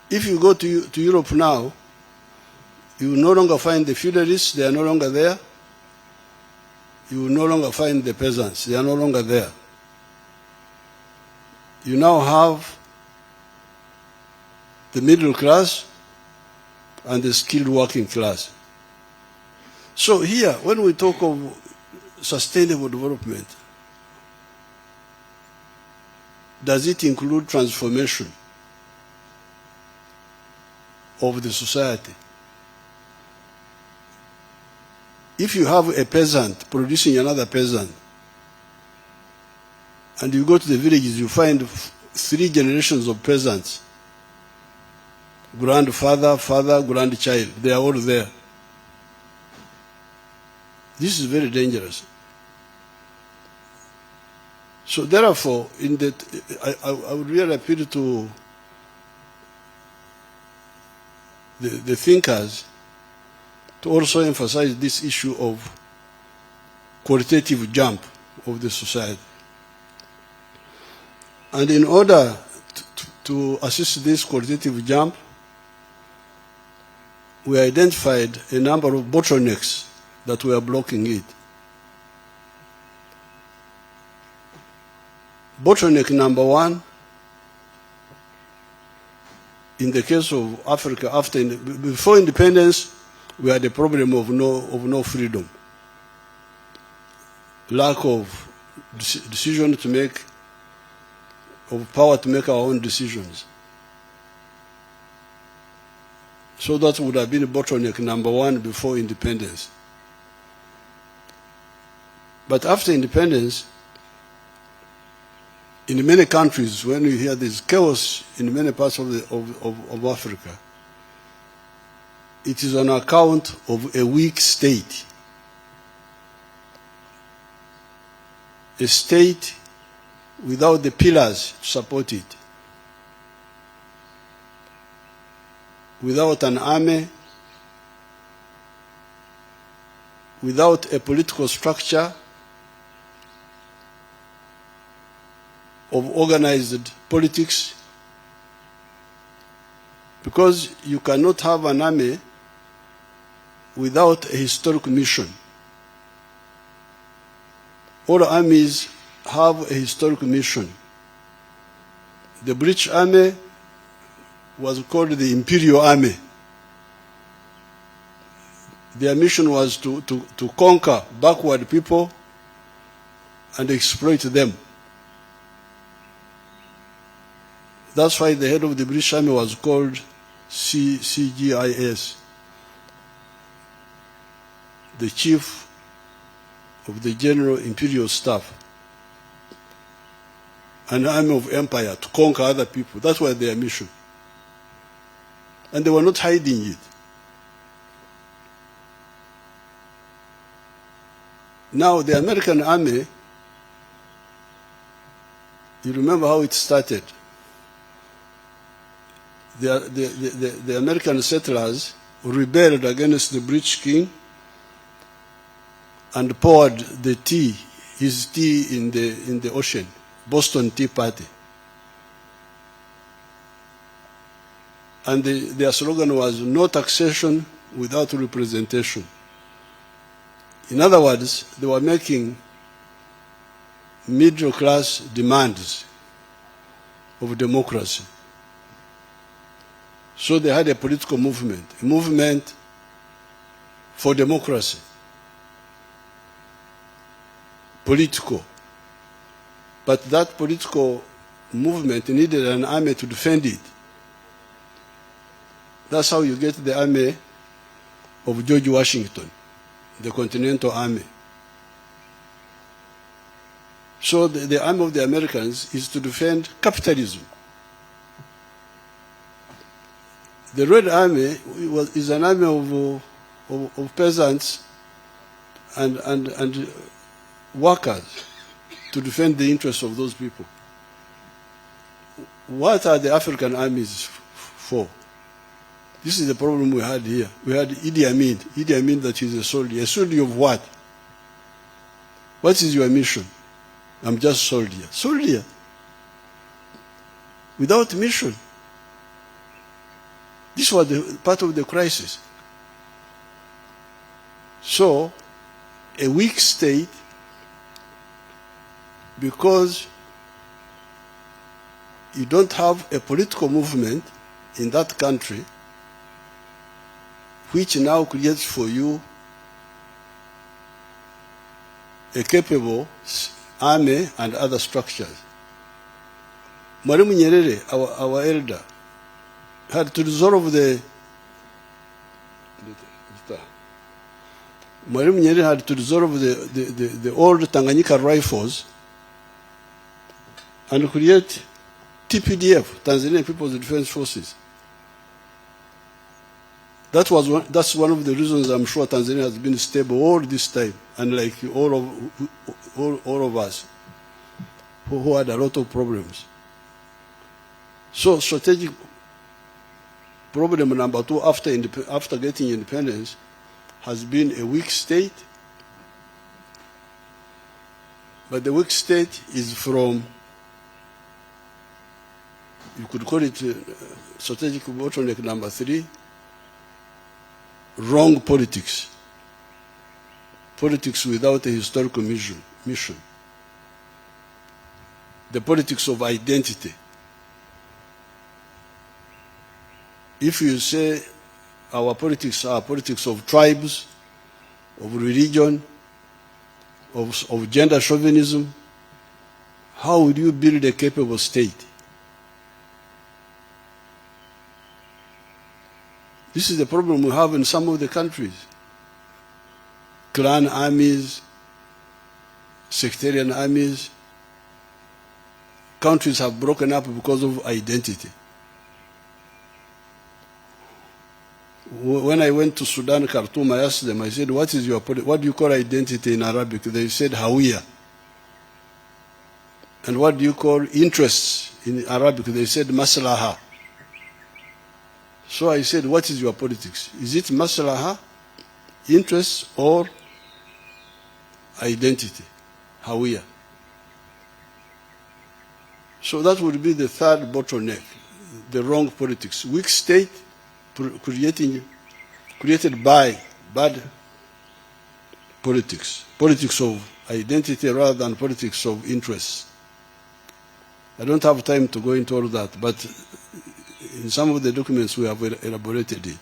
If you go to Europe now, you will no longer find the feudalists, they are no longer there. You will no longer find the peasants, they are no longer there. You now have the middle class and the skilled working class. So here, when we talk of sustainable development, does it include transformation of the society? If you have a peasant producing another peasant, and you go to the villages, you find 3 generations of peasants, grandfather, father, grandchild, they are all there. This is very dangerous. So therefore, I would really appeal to the thinkers to also emphasize this issue of qualitative jump of the society. And in order to assist this qualitative jump, we identified a number of bottlenecks that were blocking it. Bottleneck number 1, in the case of Africa, before independence, we had a problem of no freedom, lack of decision to make, of power to make our own decisions. So that would have been bottleneck number 1 before independence. But after independence, in many countries, when you hear this chaos in many parts of Africa, it is on account of a weak state. A state without the pillars to support it. Without an army, without a political structure of organized politics, because you cannot have an army without a historic mission. All armies have a historic mission. The British Army was called the Imperial Army. Their mission was to conquer backward people and exploit them. That's why the head of the British Army was called CGIS, the Chief of the General Imperial Staff, an army of empire to conquer other people. That was their mission. And they were not hiding it. Now, the American army, you remember how it started. The American settlers rebelled against the British king and poured his tea in the ocean, Boston Tea Party. And their slogan was no taxation without representation. In other words, they were making middle class demands of democracy. So they had a political movement, a movement for democracy, political. But that political movement needed an army to defend it. That's how you get the army of George Washington, the Continental Army. So the army of the Americans is to defend capitalism. The Red Army is an army of peasants and workers to defend the interests of those people. What are the African armies for? This is the problem we had here. We had Idi Amin. Idi Amin, that is a soldier. A soldier of what? What is your mission? I'm just soldier. Soldier. Without mission. This was part of the crisis. So, a weak state, because you don't have a political movement in that country, which now creates for you a capable army and other structures. Mwalimu Nyerere, our elder, had to resolve Mwalimu Nyerere had to resolve the old Tanganyika rifles and create TPDF, Tanzanian People's Defense Forces. That's one of the reasons I'm sure Tanzania has been stable all this time, unlike all of us who had a lot of problems. So strategic problem number two after getting independence has been a weak state, but the weak state is from, you could call it strategic bottleneck number three, wrong politics. Politics without a historical mission. The politics of identity. If you say our politics are politics of tribes, of religion, of gender chauvinism, how would you build a capable state? This is the problem we have in some of the countries. Clan armies, sectarian armies. Countries have broken up because of identity. When I went to Sudan, Khartoum, I asked them, I said, what do you call identity in Arabic? They said, Hawiya. And what do you call interests in Arabic? They said, Maslaha. So I said, what is your politics? Is it Maslaha, interests, or identity? Hawiya. So that would be the third bottleneck, the wrong politics. Weak state, created by bad politics of identity rather than politics of interests. I don't have time to go into all that, but in some of the documents we have elaborated it.